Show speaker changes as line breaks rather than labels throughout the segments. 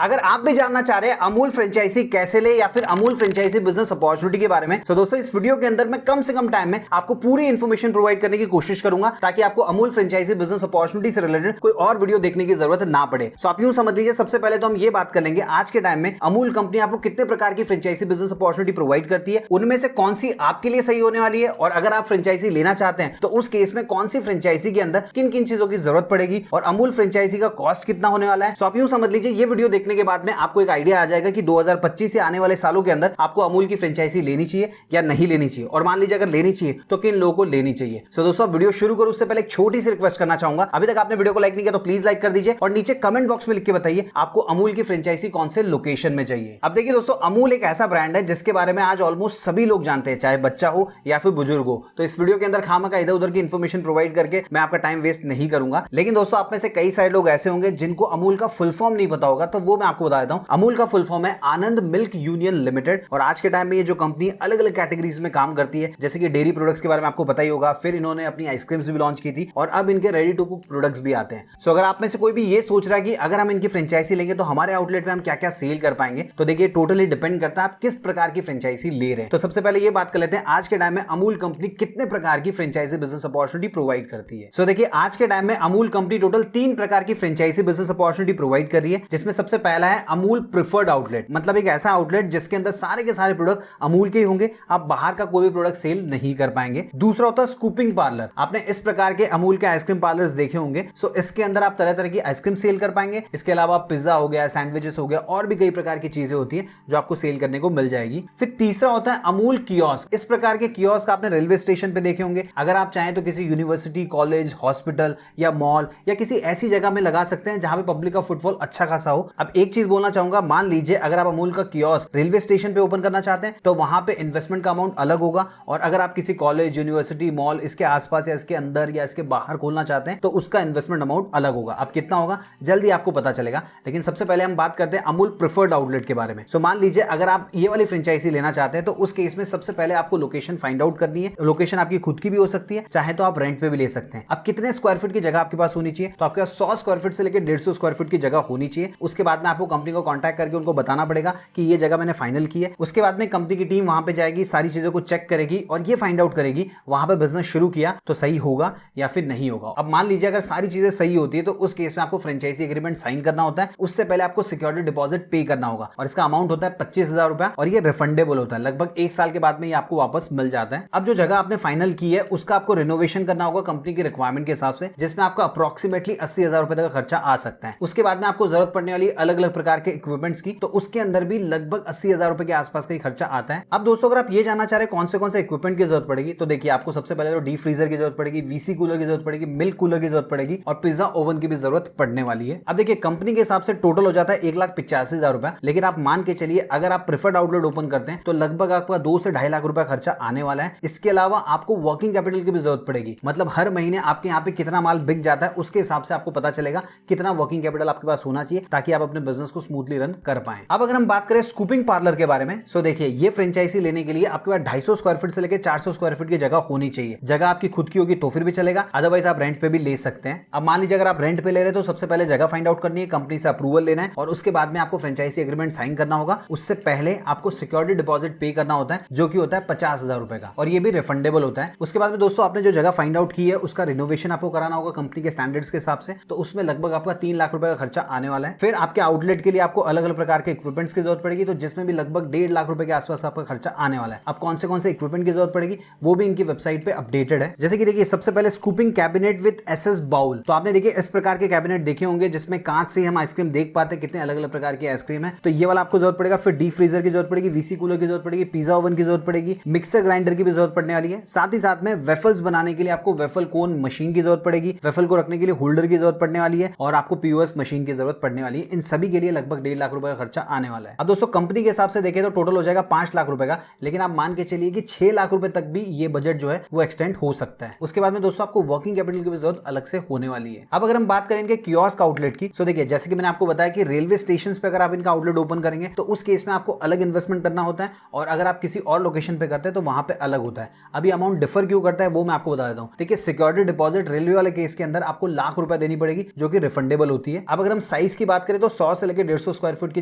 अगर आप भी जानना चाह रहे हैं अमूल फ्रेंचाइजी कैसे ले या फिर अमूल फ्रेंचाइजी बिजनेस अपॉर्चुनिटी के बारे में, तो दोस्तों इस वीडियो के अंदर मैं कम से कम टाइम में आपको पूरी इंफॉर्मेशन प्रोवाइड करने की कोशिश करूंगा ताकि आपको अमूल फ्रेंचाइजी बिजनेस अपॉर्चुनिटी से रिलेटेड कोई और वीडियो देखने की जरूरत ना पड़े। सो आप यूं समझ लीजिए, सबसे पहले तो हम ये बात कर लेंगे आज के टाइम में अमूल कंपनी आपको कितने प्रकार की फ्रेंचाइजी बिजनेस अपॉर्चुनिटी प्रोवाइड करती है, उनमें से कौन सी आपके लिए सही होने वाली है, और अगर आप फ्रेंचाइजी लेना चाहते हैं तो उस केस में कौन सी फ्रेंचाइजी के अंदर किन किन चीजों की जरूरत पड़ेगी और अमूल फ्रेंचाइजी का कॉस्ट कितना होने वाला है। सो आप यूं समझ लीजिए, ये वीडियो देखने के बाद में आपको एक आइडिया आ जाएगा कि 2025 से आने वाले सालों के अंदर आपको अमूल की फ्रेंचाइजी लेनी चाहिए या नहीं लेनी चाहिए, और मान लीजिए अगर लेनी चाहिए तो किन लोगों को लेनी चाहिए। सो दोस्तों वीडियो शुरू करूं उससे पहले एक छोटी सी रिक्वेस्ट करना चाहूंगा, अभी तक आपने वीडियो को लाइक नहीं किया तो प्लीज लाइक कर दीजिए और नीचे कमेंट बॉक्स में लिख के बताइए आपको अमूल की फ्रेंचाइजी कौन से लोकेशन में चाहिए। अब देखिए दोस्तों, अमूल एक ऐसा ब्रांड है जिसके बारे में आज ऑलमोस्ट सभी लोग जानते हैं, चाहे बच्चा हो या फिर बुजुर्ग हो। तो इस वीडियो के अंदर खामखा इधर उधर की इंफॉर्मेशन प्रोवाइड करके मैं आपका टाइम वेस्ट नहीं करूंगा। लेकिन दोस्तों आप में से कई सारे लोग ऐसे होंगे जिनको अमूल का फुल फॉर्म नहीं पता होगा, तो वो मैं आपको बता देता हूं। अमूल का फुल फॉर्म है आनंद मिल्क यूनियन लिमिटेड, और आज के टाइम में ये जो कंपनी अलग अलग कैटेगरीज में काम करती है, जैसे कि डेयरी प्रोडक्ट्स के बारे में आपको पता ही होगा, फिर इन्होंने अपनी आइसक्रीम्स भी लॉन्च की थी और अब इनके रेडी टू कुक प्रोडक्ट्स भी आते हैं। सो अगर आप में से कोई भी ये सोच रहा है कि अगर हम इनकी फ्रेंचाइजी लेंगे तो हमारे आउटलेट में हम क्या क्या सेल कर पाएंगे, तो देखिए टोटली डिपेंड करता है आप किस प्रकार की फ्रेंचाइजी ले रहे हैं। तो सबसे पहले ये बात कर लेते हैं आज के टाइम में अमूल कंपनी कितने प्रकार की फ्रेंचाइजी बिजनेस अपॉर्चुनिटी प्रोवाइड करती है। सो देखिए आज के टाइम में अमूल कंपनी टोटल 3 प्रकार की फ्रेंचाइजी बिजनेस अपॉर्चुनिटी प्रोवाइड कर रही है, जिसमें सबसे पहला है अमूल प्रिफर्ड आउटलेट, मतलब एक ऐसा आउटलेट जिसके अंदर सारे के सारे प्रोडक्ट अमूल के ही होंगे, आप बाहर का कोई भी प्रोडक्ट सेल नहीं कर पाएंगे। दूसरा होता है स्कूपिंग पार्लर, आपने इस प्रकार के अमूल के आइसक्रीम पार्लर्स देखे होंगे। सो इसके अंदर आप तरह तरह की आइसक्रीम सेल कर पाएंगे, इसके अलावा पिज्जा हो गया, सैंडविचेस हो गया, और भी कई प्रकार की चीजें होती है जो आपको सेल करने को मिल जाएगी। फिर तीसरा होता है अमूल कियोस्क, इस प्रकार के कियोस्क आपने रेलवे स्टेशन पे देखे होंगे। अगर आप चाहें तो किसी यूनिवर्सिटी, कॉलेज, हॉस्पिटल या मॉल या किसी ऐसी जगह में लगा सकते हैं जहां पे पब्लिक का फुटफॉल अच्छा खासा हो। अब एक चीज बोलना चाहूंगा, मान लीजिए अगर आप अमूल का कियोस्क रेलवे स्टेशन पे ओपन करना चाहते हैं तो वहां पे इन्वेस्टमेंट का अमाउंट अलग होगा, और अगर आप किसी कॉलेज, यूनिवर्सिटी, मॉल इसके आसपास या इसके अंदर या इसके बाहर खोलना चाहते हैं तो उसका इन्वेस्टमेंट अमाउंट अलग होगा। अब कितना होगा जल्दी आपको पता चलेगा, लेकिन सबसे पहले हम बात करते हैं अमूल प्रिफर्ड आउटलेट के बारे में। सो मान लीजिए अगर आप ये वाली फ्रेंचाइजी लेना चाहते हैं तो उस केस में सबसे पहले आपको लोकेशन फाइंड आउट करनी है। लोकेशन आपकी खुद की भी हो सकती है, चाहे तो आप रेंट पे भी ले सकते हैं। अब कितने स्क्वायर फीट की जगह आपके पास होनी चाहिए, तो आपके पास 100 स्क्वायर फीट से लेकर 150 स्क्वायर फीट की जगह होनी चाहिए। उसके बाद में आपको कंपनी को कॉन्टैक्ट करके उनको बताना पड़ेगा कि ये जगह मैंने फाइनल की है। उसके बाद में कंपनी की टीम वहां पे जाएगी, सारी चीजों को चेक करेगी और ये फाइंड आउट करेगी वहां पे बिजनेस शुरू किया तो सही होगा या फिर नहीं होगा। अब मान लीजिए अगर सारी चीजें सही होती है तो उस केस में आपको फ्रेंचाइजी एग्रीमेंट साइन करना होता है। उससे पहले आपको सिक्योरिटी डिपॉजिट पे करना होगा और इसका अमाउंट होता है 25,000 रुपया, और ये रिफंडेबल होता है। लगभग 1 साल के बाद में ये आपको वापस मिल जाता है। अब जो जगह आपने फाइनल की है उसका आपको रिनोवेशन करना होगा कंपनी की रिक्वायरमेंट के हिसाब से, जिसमें आपका अप्रोक्सीमेटली 80,000 रुपए तक का खर्चा आ सकता है। उसके बाद में आपको जरूरत पड़ने वाली अलग अलग प्रकार के इक्विपमेंट्स की, तो उसके अंदर भी लगभग 80,000 रुपए के आसपास का खर्चा आता है। अब दोस्तों अगर आप ये जानना चाह रहे हैं कौन से इक्विपमेंट की जरूरत पड़ेगी, तो देखिए आपको सबसे पहले तो डीप फ्रीजर की जरूरत पड़ेगी, वीसी कूलर की जरूरत पड़ेगी, मिल्क कूलर की जरूरत पड़ेगी और पिज्जा ओवन की भी जरूरत पड़ने वाली है। अब देखिए कंपनी के हिसाब से टोटल हो जाता है 1,85,000 रुपए, लेकिन आप मान के चलिए अगर आप प्रिफर्ड आउटलेट ओपन करते हैं तो लगभग आपका 2 से 2.5 लाख रुपए खर्चा आने वाला है। इसके अलावा आपको वर्किंग कैपिटल की भी जरूरत पड़ेगी, मतलब हर महीने आपके यहाँ पे कितना माल बिक जाता है उसके हिसाब से आपको पता चलेगा कितना वर्किंग कैपिटल आपके पास होना चाहिए ताकि आप अपने बिजनेस को स्मूथली रन कर पाए। अब अगर हम बात करें स्कूपिंग पार्लर के बारे में, सो देखिए ये फ्रेंचाइजी लेने के लिए आपके पास 250 स्क्वायर फीट से लेकर 400 स्क्वायर फीट की जगह होनी चाहिए। जगह आपकी खुद की होगी तो फिर भी चलेगा, अदरवाइज आप रेंट पे भी ले सकते हैं। अब मान लीजिए अगर आप रेंट पे ले रहे हैं तो सबसे पहले जगह फाइंड आउट करनी है, कंपनी से अप्रूवल लेना है और उसके बाद में आपको फ्रेंचाइजी एग्रीमेंट साइन करना होगा। उससे पहले आपको सिक्योरिटी डिपॉजिट पे करना होता है जो कि होता है 50,000 रुपए का, और ये भी रिफंडेबल होता है। उसके बाद में दोस्तों आपने जो जगह फाइंड आउट की है उसका रिनोवेशन आपको कराना होगा कंपनी के स्टैंडर्ड्स के हिसाब से, तो उसमें लगभग आपका 3 लाख रुपए का खर्चा आने वाला है। फिर आपके आउटलेट के लिए आपको अलग अलग प्रकार के इक्विपमेंट्स की जरूरत पड़ेगी, तो जिसमें भी लगभग 1.5 लाख रुपए के आसपास आपका खर्चा आने वाला है। अब कौन से इक्विपमेंट की जरूरत पड़ेगी वो भी इनकी वेबसाइट पे अपडेटेड है। जैसे कि देखिए सबसे पहले scooping cabinet with SS bowl, तो आपने देखिए इस प्रकार के कैबिनेट देखे होंगे जिसमें कांच से हम आइसक्रीम देख पाते हैं कितने अलग अलग प्रकार की आइसक्रीम है, तो ये वाला आपको जरूरत पड़ेगा। फिर डीप फ्रीजर की जरूरत पड़ेगी, वीसी कूलर की जरूरत पड़ेगी, पिज्जा ओवन की जरूरत पड़ेगी, मिक्सर ग्राइंडर की भी जरूरत पड़ने वाली है। साथ ही साथ में वेफल्स बनाने के लिए आपको वेफल कोन मशीन की जरूरत पड़ेगी, वेफल को रखने के लिए होल्डर की जरूरत पड़ने वाली है और आपको पीओएस मशीन की जरूरत पड़ने वाली है। इन सभी के लिए लगभग 1.5 लाख रुपए का खर्चा आने वाला है। अब दोस्तों कंपनी के हिसाब से देखें तो टोटल हो जाएगा 5 लाख रुपए का, लेकिन आप मान के चलिए कि 6 लाख रुपए तक भी ये बजट जो है वो एक्सटेंड हो सकता है। उसके बाद में दोस्तों आपको वर्किंग कैपिटल की भी जरूरत अलग से होने वाली है। अब अगर हम बात करें इनके कियोस्क आउटलेट की, तो देखिए जैसे कि मैंने आपको बताया कि रेलवे स्टेशन पे अगर आप इनका आउटलेट ओपन करेंगे तो उस केस में आपको अलग इन्वेस्टमेंट करना होता है, और अगर आप किसी और लोकेशन पे करते हैं तो वहां पे अलग होता है। अभी अमाउंट डिफर क्यों करता है वो मैं आपको बता देता हूं। देखिए सिक्योरिटी डिपॉजिट रेलवे वाले केस के अंदर आपको लाख रुपए देनी पड़ेगी जो कि रिफंडेबल होती है। अब अगर हम साइज की बात करें तो 100 100 से लेकर 150 स्क्वायर फीट की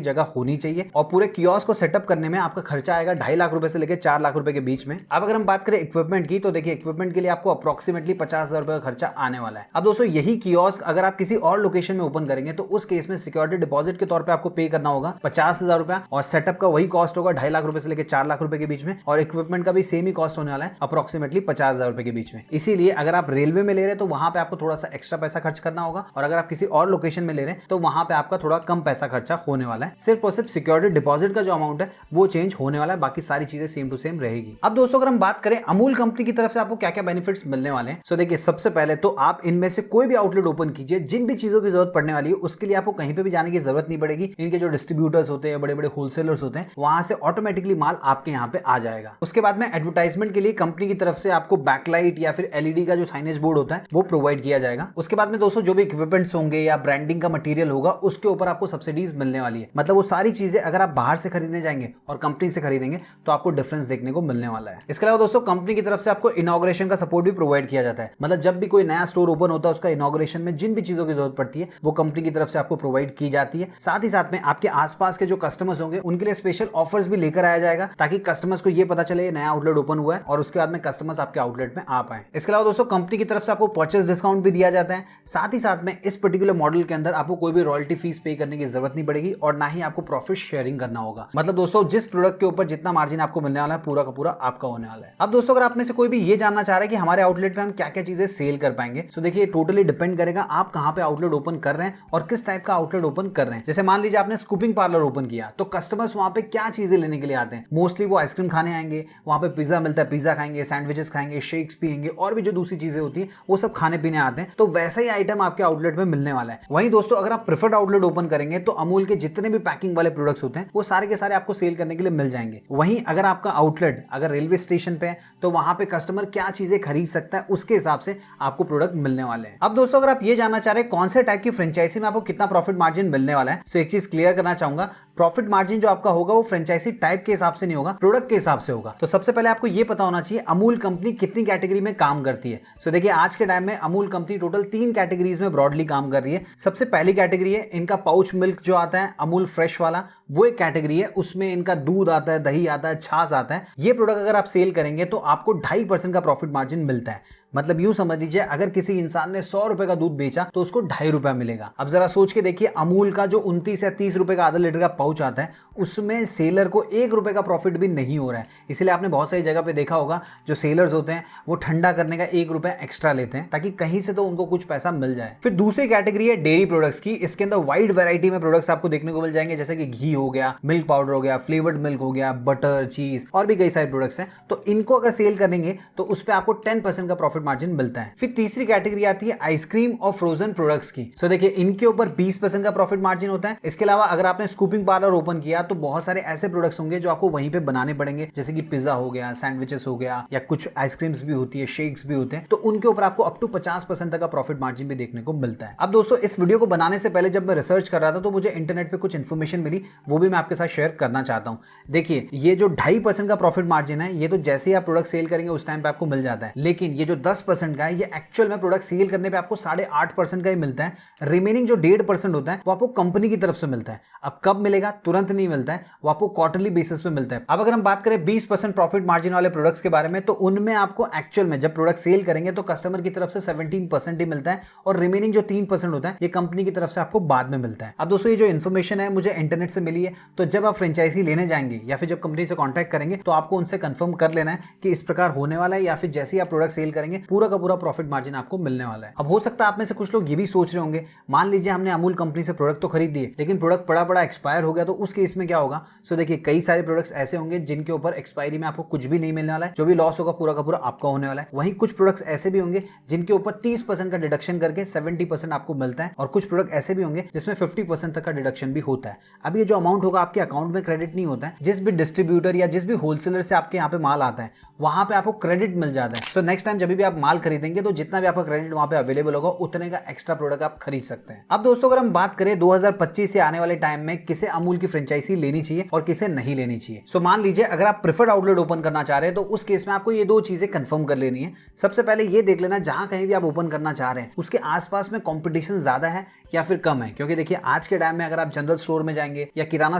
जगह होनी चाहिए और पूरे कियोस्क को सेटअप करने में आपका खर्चा आएगा 2.5 लाख रुपए से लेकर 4 लाख रुपए के बीच में। अब अगर हम बात करें इक्विपमेंट की तो देखिए इक्विपमेंट के लिए आपको अप्रोक्सीमेटली 50,000 रुपए का खर्चा आने वाला है। अब दोस्तों यही कियोस्क अगर आप किसी और लोकेशन में ओपन करेंगे तो उस केस में सिक्योरिटी डिपॉजिट के तौर पर आपको पे करना होगा 50,000 रुपया और सेटअप का वही कॉस्ट होगा 2.5 लाख रुपए से लेकर 4 लाख रुपए के बीच में और इक्विपमेंट का भी सेम ही कॉस्ट होने वाला है अप्रोक्सीमेटली 50,000 रुपए के बीच में। इसीलिए अगर आप रेलवे में ले रहे हैं तो वहां पे आपको थोड़ा सा एक्स्ट्रा पैसा खर्च करना होगा और अगर आप किसी और लोकेशन में ले रहे हैं तो वहां पे आपका थोड़ा कम पैसा खर्चा होने वाला है। सिर्फ और सिर्फ सिक्योरिटी डिपॉजिट का जो अमाउंट है वो चेंज होने वाला है, बाकी सारी चीजें सेम टू सेम रहेगी। अब दोस्तों अगर हम बात करें अमूल कंपनी की तरफ से आपको क्या क्या बेनिफिट्स मिलने वाले हैं, सो देखिए सबसे पहले तो आप इनमें से कोई भी आउटलेट ओपन कीजिए, जिन भी चीजों की जरूरत पड़ने वाली है उसके लिए आपको कहीं पे भी जाने की जरूरत नहीं पड़ेगी। इनके जो डिस्ट्रीब्यूटर्स होते हैं, बड़े बड़े होलसेलर्स होते हैं, वहां से ऑटोमेटिकली माल आपके यहाँ पे आ जाएगा। उसके बाद में एडवर्टाइजमेंट के लिए कंपनी की तरफ से आपको बैकलाइट या फिर एलईडी का जो साइनेज बोर्ड होता है वो प्रोवाइड किया जाएगा। उसके बाद में दोस्तों जो भी इक्विपमेंट्स होंगे या ब्रांडिंग का मटेरियल होगा उसके ऊपर आपको सब्सिडीज मिलने वाली है। मतलब वो सारी चीजें अगर आप बाहर से खरीदने जाएंगे और कंपनी से खरीदेंगे तो आपको डिफरेंस देखने को मिलने वाला है। इसके अलावा दोस्तों कंपनी की तरफ से आपको इनॉग्रेशन का सपोर्ट भी प्रोवाइड किया जाता है। मतलब जब भी कोई नया स्टोर ओपन होता है उसका इनॉग्रेशन में जिन भी चीजों की जरूरत पड़ती है वो कंपनी की तरफ से आपको प्रोवाइड की जाती है। साथ ही साथ में आपके आसपास के जो कस्टमर्स होंगे उनके लिए स्पेशल ऑफर्स भी लेकर आया जाएगा ताकि कस्टमर्स को ये पता चले नया आउटलेट ओपन हुआ है और उसके बाद में कस्टमर्स आपके आउटलेट में आ पाए। इसके अलावा दोस्तों कंपनी की तरफ से आपको परचेस डिस्काउंट भी दिया जाता है। साथ ही साथ में इस पर्टिकुलर मॉडल के अंदर आपको कोई भी रॉयल्टी फीस पे करने की जरूरत नहीं पड़ेगी और ना ही आपको प्रॉफिट शेयरिंग करना होगा। मतलब दोस्तों जिस प्रोडक्ट के ऊपर जितना मार्जिन आपको मिलने वाला है पूरा का पूरा आपका होने वाला है। अब दोस्तों अगर आप में से कोई भी ये जानना चाह रहे हैं कि हमारे आउटलेट पे हम क्या क्या चीजें सेल कर पाएंगे, तो देखिए टोटली डिपेंड करेगा आप कहां पे आउटलेट ओपन कर रहे हैं और किस टाइप का आउटलेट ओपन कर रहे हैं। जैसे मान लीजिए आपने स्कूपिंग पार्लर ओपन किया तो कस्टमर्स वहां पे क्या चीजें लेने के लिए आते हैं, मोस्टली वो आइसक्रीम खाने आएंगे, वहां पे पिज्जा मिलता है, पिज्जा खाएंगे, सैंडविचेस खाएंगे, शेक्स पिएंगे और भी जो दूसरी चीजें होती है वो सब खाने पीने आते हैं। तो वैसा ही आइटम आपके आउटलेट में मिलने वाला है। वहीं दोस्तों अगर आप प्रेफर्ड आउटलेट ओपन करेंगे तो अमूल के जितने भी पैकिंग वाले प्रोडक्ट्स होते हैं वो सारे के सारे आपको सेल करने के लिए मिल जाएंगे। वहीं अगर आपका आउटलेट अगर रेलवे स्टेशन पे है तो वहां पे कस्टमर क्या चीजें खरीद सकता है उसके हिसाब से आपको प्रोडक्ट मिलने वाले हैं। अब दोस्तों अगर आप ये जानना चाह रहे हैं कौन से टाइप की फ्रेंचाइजी में आपको कितना प्रॉफिट मार्जिन मिलने वाला है, तो एक चीज क्लियर करना चाहूंगा, प्रॉफिट मार्जिन जो आपका होगा वो फ्रेंचाइजी टाइप के हिसाब से नहीं होगा, प्रोडक्ट के हिसाब से होगा। तो सबसे पहले आपको ये पता होना चाहिए अमूल कंपनी कितनी कैटेगरी में काम करती है। सो देखिए आज के टाइम में अमूल कंपनी टोटल 3 कैटेगरीज में ब्रॉडली काम कर रही है। सबसे पहली कैटेगरी है इनका पाउच मिल्क जो आता है अमूल फ्रेश वाला, वो एक कैटेगरी है। उसमें इनका दूध आता है, दही आता है, छाछ आता है। ये प्रोडक्ट अगर आप सेल करेंगे तो आपको 2.5% का प्रॉफिट मार्जिन मिलता है। मतलब यूं समझ लीजिए अगर किसी इंसान ने 100 रुपए का दूध बेचा तो उसको 2.5 रुपया मिलेगा। अब जरा सोच के देखिए अमूल का जो 29 या 30 रुपए का आधा लीटर का पाउच आता है उसमें सेलर को 1 रुपए का प्रॉफिट भी नहीं हो रहा है। इसलिए आपने बहुत सारी जगह पे देखा होगा जो सेलर्स होते हैं वो ठंडा करने का 1 रुपया एक्स्ट्रा लेते हैं ताकि कहीं से तो उनको कुछ पैसा मिल जाए। फिर दूसरी कैटेगरी है डेयरी प्रोडक्ट्स की। इसके अंदर वाइड वैरायटी में प्रोडक्ट्स आपको देखने को मिल जाएंगे, जैसे कि घी हो गया, मिल्क पाउडर हो गया, फ्लेवर्ड मिल्क हो गया, बटर, चीज और भी कई सारे प्रोडक्ट्स हैं। तो इनको अगर सेल करेंगे तो उस पर आपको 10% का प्रॉफिट मार्जिन मिलता है। फिर तीसरी कैटेगरी आती है आइसक्रीम और फ्रोजन प्रोडक्ट्स की। सो देखिए इनके ऊपर 20% का प्रॉफिट मार्जिन होता है। इसके अलावा अगर आपने स्कूपिंग पार्लर ओपन किया तो बहुत सारे ऐसे प्रोडक्ट्स होंगे जो आपको वहीं पे बनाने पड़ेंगे, जैसे कि पिज्जा हो गया, सैंडविचेस हो गया या कुछ आइसक्रीम्स भी होती है, शेक्स भी होते हैं। तो उनके ऊपर आपको अप टू 50% तक का प्रॉफिट मार्जिन भी देखने को मिलता है। अब दोस्तों इस वीडियो को बनाने से पहले जब मैं रिसर्च कर रहा था तो मुझे इंटरनेट पे कुछ इन्फॉर्मेशन मिली, वो भी मैं आपके साथ शेयर करना चाहता हूं। देखिए ये जो 2.5% का प्रॉफिट मार्जिन है ये तो जैसे ही आप प्रोडक्ट सेल करेंगे उस टाइम पे आपको मिल जाता है, लेकिन ये जो 10% का है ये एक्चुअल में प्रोडक्ट सेल करने पे आपको 8.5% का ही मिलता है। रिमेनिंग जो 1.5% होता है वो आपको कंपनी की तरफ से मिलता है। अब कब मिलेगा? तुरंत नहीं मिलता है, वो आपको क्वार्टरली बेसिस पे मिलता है। अब अगर हम बात करें 20% प्रॉफिट मार्जिन वाले प्रोडक्ट्स के बारे में तो उनमें आपको एक्चुअल में जब प्रोडक्ट सेल करेंगे तो कस्टमर की तरफ से 17% ही मिलता है और रिमेनिंग जो 3% होता है ये कंपनी की तरफ से आपको बाद में मिलता है। अब दोस्तों ये जो इन्फॉर्मेशन है मुझे इंटरनेट से मिली है, तो जब आप फ्रेंचाइजी लेने जाएंगे या फिर जब कंपनी से कॉन्टैक्ट करेंगे तो आपको उनसे कंफर्म कर लेना है कि इस प्रकार होने वाला है, या फिर जैसे ही आप प्रोडक्ट सेल करेंगे पूरा का पूरा प्रॉफिट मार्जिन आपको मिलने वाला है। अब हो सकता है आप में से कुछ लोग ये भी सोच रहे होंगे, मान लीजिए हमने अमूल कंपनी से प्रोडक्ट तो खरीद लिए लेकिन प्रोडक्ट पड़ा एक्सपायर हो गया, तो उस केस में क्या होगा? सो देखिए कई सारे प्रोडक्ट्स ऐसे होंगे जिनके ऊपर एक्सपायरी में आपको कुछ भी नहीं मिलने वाला है, जो भी लॉस होगा पूरा का पूरा आपका होने वाला है। वहीं कुछ प्रोडक्ट्स ऐसे भी होंगे जिनके ऊपर 30% का डिडक्शन करके 70% आपको मिलता है, और कुछ प्रोडक्ट ऐसे भी होंगे जिसमें 50% तक का डिडक्शन भी होता है। अब ये जो अमाउंट होगा आपके अकाउंट में क्रेडिट नहीं होता है, जिस भी डिस्ट्रीब्यूटर या जिस भी होलसेलर से आपके यहाँ पे माल आता है वहां पे आपको क्रेडिट मिल जाता है। सो नेक्स्ट टाइम जब भी आप आप माल खरीदेंगे तो जितना भी आपका क्रेडिट वहां पे अवेलेबल होगा उतने का एक्स्ट्रा प्रोडक्ट आप खरीद सकते हैं। अब दोस्तों अगर हम बात करें 2025 से आने वाले टाइम में किसे अमूल की फ्रेंचाइजी लेनी चाहिए और किसे नहीं लेनी चाहिए। सो मान लीजिए अगर आप प्रेफर्ड आउटलेट ओपन करना चाह रहे हैं तो उस केस में आपको ये दो चीजें कंफर्म कर लेनी है। सबसे पहले ये देख लेना जहां कहीं भी आप ओपन करना चाह रहे हैं उसके आसपास में कंपटीशन ज्यादा है या फिर कम है, क्योंकि देखिए आज के टाइम में अगर आप जनरल स्टोर में जाएंगे या किराना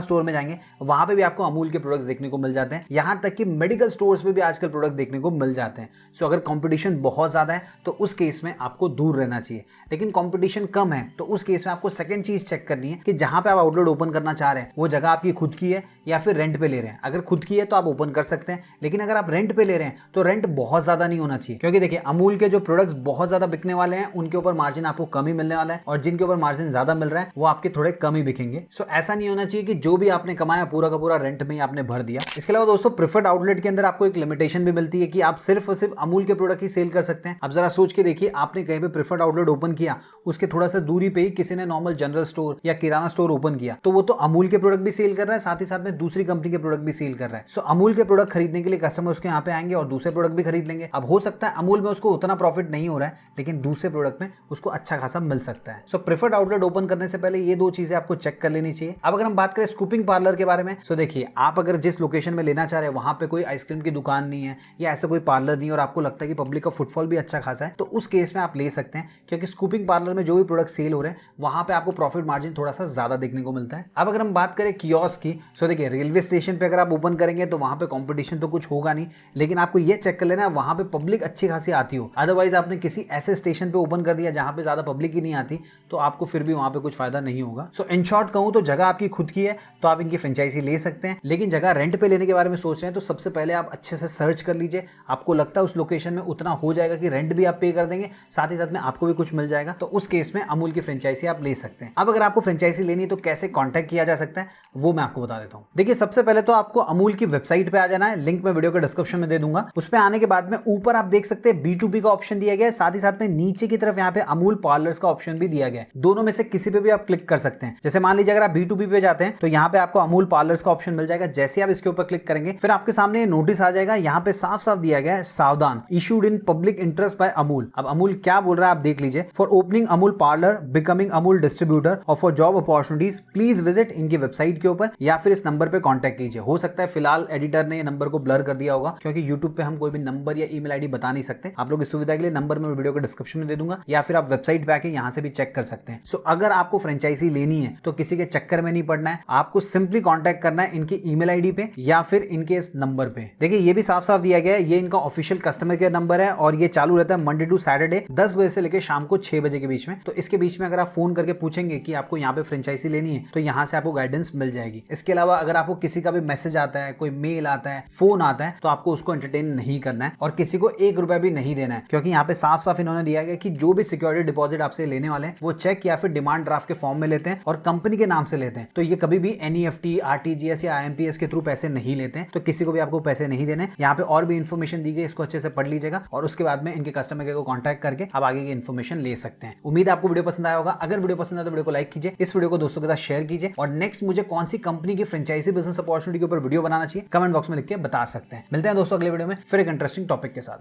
स्टोर में जाएंगे वहां पे भी आपको अमूल के प्रोडक्ट्स देखने को मिल जाते हैं, यहां तक कि मेडिकल स्टोर्स पे भी आजकल प्रोडक्ट देखने को मिल जाते हैं। सो अगर कंपटीशन बहुत ज्यादा है तो उस केस में आपको दूर रहना चाहिए, लेकिन कंपटीशन कम है तो उस केस में आपको सेकंड चीज चेक करनी है कि जहां पे आप आउटलेट ओपन करना चाह रहे हैं वो जगह आपकी खुद की है या फिर रेंट पे ले रहे हैं। अगर खुद की है तो आप ओपन कर सकते हैं, लेकिन अगर आप रेंट पे ले रहे हैं तो रेंट बहुत ज्यादा नहीं होना चाहिए, क्योंकि देखिए अमूल के जो प्रोडक्ट्स बहुत ज्यादा बिकने वाले हैं उनके ऊपर मार्जिन आपको कम ही मिलने वाला है और जिनके ऊपर मार्जिन ज्यादा मिल रहा है वो आपके थोड़े कम ही बिकेंगे। सो ऐसा नहीं होना चाहिए कि जो भी आपने कमाया पूरा का पूरा रेंट में ही आपने भर दिया। इसके अलावा दोस्तों प्रेफर्ड आउटलेट के अंदर आपको एक लिमिटेशन भी मिलती है कि आप सिर्फ और सिर्फ अमूल के प्रोडक्ट ही सेल कर सकते हैं। अब जरा सोच के देखिए, आपने कहीं पे प्रेफर्ड आउटलेट ओपन किया, उसके थोड़ा सा दूरी पे ही किसी ने नॉर्मल जनरल स्टोर या किराना स्टोर ओपन किया तो वो तो अमूल के प्रोडक्ट भी सेल कर रहा है, साथ ही साथ में दूसरी कंपनी के प्रोडक्ट भी सेल कर रहा है। सो अमूल के प्रोडक्ट खरीदने के लिए कस्टमर उसके यहाँ पे आएंगे और दूसरे प्रोडक्ट भी खरीद लेंगे। अब हो सकता है अमूल में उसको उतना प्रॉफिट नहीं हो रहा है, लेकिन दूसरे प्रोडक्ट में उसको अच्छा खासा मिल सकता है। सो प्रेफर्ड आउटलेट ओपन करने से पहले ये दो चीजें आपको चेक कर लेनी चाहिए। अब अगर हम बात करें स्कूपिंग पार्लर के बारे में, सो देखिए आप अगर जिस लोकेशन में लेना चाह रहे हैं वहां पे कोई आइसक्रीम की दुकान नहीं है या ऐसा कोई पार्लर नहीं है और आपको लगता है कि पब्लिक का फुटफॉल भी अच्छा खासा है, तो उस केस में आप ले सकते हैं, क्योंकि स्कूपिंग पार्लर में जो भी प्रोडक्ट सेल हो रहे हैं वहां पे आपको प्रॉफिट मार्जिन थोड़ा सा ज्यादा देखने को मिलता है। अब अगर हम बात करें कियोस्क की, सो देखिए रेलवे स्टेशन पे अगर आप ओपन करेंगे तो वहां पे कंपटीशन तो कुछ होगा नहीं, लेकिन आपको ये चेक कर लेना है वहां पे पब्लिक अच्छी खासी आती हो। अदरवाइज आपने किसी ऐसे स्टेशन पे ओपन कर दिया जहां पे ज्यादा पब्लिक ही नहीं आती तो आपको फिर भी वहां पे कुछ फायदा नहीं होगा। सो इन शॉर्ट कहूं तो जगह आपकी खुद की है तो आप इनकी फ्रेंचाइजी ले सकते हैं, लेकिन जगह रेंट पे लेने के बारे में सोच रहे हैं तो सबसे पहले आप अच्छे से सर्च कर लीजिए। आपको लगता है उस लोकेशन में उतना हो जाएगा कि रेंट भी आप पे कर देंगे, साथ ही साथ में आपको भी कुछ मिल जाएगा, तो उस केस में अमूल की फ्रेंचाइजी आप ले सकते हैं। अब अगर आपको फ्रेंचाइजी लेनी है तो कैसे कॉन्टैक्ट किया जा सकता है वो मैं आपको बता देता हूं। देखिए सबसे पहले तो आपको अमूल की वेबसाइट पे आ जाना है, लिंक मैं वीडियो के डिस्क्रिप्शन में दे दूंगा। उस पे आने के बाद में ऊपर आप देख सकते हैं B2B का ऑप्शन दिया गया है, साथ ही साथ में नीचे की तरफ यहाँ पे अमूल पार्लर्स का ऑप्शन भी दिया गया है। दोनों में से किसी पे भी आप क्लिक कर सकते हैं। जैसे मान लीजिए अगर आप B2B पे जाते हैं तो यहाँ पे आपको अमूल पार्लर्स का ऑप्शन मिल जाएगा। जैसे आप इसके ऊपर क्लिक करेंगे फिर आपके सामने नोटिस आ जाएगा, यहाँ पे साफ साफ दिया गया है सावधान, issued in public interest by Amul. अब अमूल क्या बोल रहा है आप देख लीजिए, for opening Amul parlour, becoming Amul distributor और for job opportunities please visit इनकी वेबसाइट के ऊपर या फिर इस नंबर पे कांटेक्ट कीजिए। हो सकता है फिलहाल एडिटर ने नंबर को ब्लर कर दिया होगा, क्योंकि यूट्यूब पे हम कोई भी नंबर या ईमेल आईडी बता नहीं सकते। आप लोग की सुविधा के लिए नंबर में वीडियो के डिस्क्रिप्शन में दे दूंगा या फिर आप वेबसाइट पे आके यहाँ से भी चेक कर सकते हैं। सो अगर आपको फ्रेंचाइजी लेनी है तो किसी के चक्कर में नहीं पड़ना है, आपको सिंपली कांटेक्ट करना है इनकी ईमेल आईडी पे या फिर इनके इस नंबर पे। देखिए ये भी साफ साफ दिया गया है, ये इनका ऑफिशियल कस्टमर केयर नंबर है और ये चालू रहता है मंडे टू सैटरडे 10 बजे से लेकर शाम को 6 बजे के बीच में। तो इसके बीच में अगर आप फोन करके पूछेंगे कि आपको यहाँ पे फ्रेंचाइजी लेनी है तो यहाँ से आपको गाइडेंस मिल जाएगी। इसके अलावा अगर आपको किसी का भी मैसेज आता है, कोई मेल आता है, फोन आता है, तो आपको उसको एंटरटेन नहीं करना है और किसी को 1 रुपया भी नहीं देना है, क्योंकि यहाँ पे साफ साफ इन्होंने दिया गया कि जो भी सिक्योरिटी डिपॉजिट आपसे लेने वाले हैं वो चेक या फिर डिमांड ड्राफ्ट के फॉर्म में लेते हैं और कंपनी के नाम से लेते हैं। तो ये कभी भी NEFT, RTGS या IMPS के थ्रू पैसे नहीं लेते हैं, तो किसी को भी आपको पैसे नहीं देने। यहाँ पे और भी इन्फॉर्मेशन दी गई, इसको अच्छे से पढ़ लीजिएगा और उसके बाद में इनके कस्टमर केयर को कॉन्टैक्ट करके आप आगे की इन्फॉर्मेशन ले सकते हैं। उम्मीद आपको वीडियो पसंद आया होगा। अगर वीडियो पसंद आया तो वीडियो को लाइक कीजिए, इस वीडियो को दोस्तों के साथ शेयर कीजिए और नेक्स्ट मुझे कौन सी कंपनी की फ्रेंचाइजी बिजनेस अपॉर्चुनिटी के ऊपर वीडियो बनाना चाहिए कमेंट बॉक्स में लिख के बता सकते हैं। मिलते हैं दोस्तों अगले वीडियो में फिर एक इंटरेस्टिंग टॉपिक के साथ।